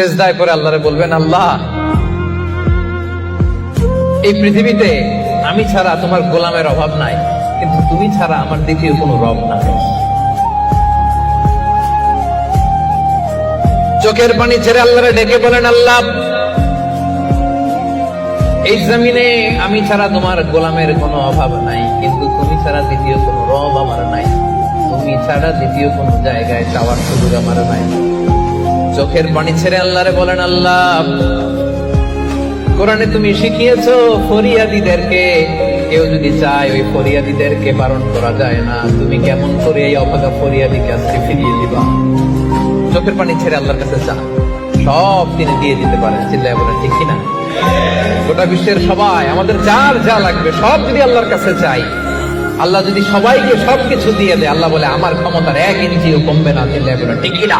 সেজদায় পড়ে আল্লাহরে বলবেন, আল্লাহ এই পৃথিবীতে আমি ছাড়া তোমার গোলামের অভাব নাই, কিন্তু তুমি ছাড়া আমার দ্বিতীয় কোনো রব নাই। চোখের পানি ছেড়ে আল্লাহরে ডেকে বলেন, আল্লাহ এই জমিনে আমি ছাড়া তোমার গোলামের কোনো অভাব নাই, কিন্তু তুমি ছাড়া দ্বিতীয় কোনো রব আমার নাই, তুমি ছাড়া দ্বিতীয় কোনো জায়গায় চাওয়ার সুযোগ আমার নাই। চোখের পানি ছেড়ে আল্লাহরে বলেন, আল্লাহ কোরআনে তুমি শিখিয়েছো ফরিয়াদীদেরকে কেউ যদি চায় ওই ফরিয়াদীদেরকে বারণ করা যায় না, তুমি কেমন করে এই অভাগা ফরিয়াদীকে আজকে ফিরিয়ে দিবা? চোখের পানি ছেড়ে আল্লাহর কাছে চান, সব তিনি দিয়ে দিতে পারেন। চিল্লায় বলেন ঠিক কিনা? গোটা বিশ্বের সবাই আমাদের যার যা লাগবে সব যদি আল্লাহর কাছে চাই, আল্লাহ যদি সবাইকে সবকিছু দিয়ে দেয়, আল্লাহ বলে আমার ক্ষমতার 1 ইঞ্চিও কমবে না। চিল্লায় বলেন ঠিক কিনা?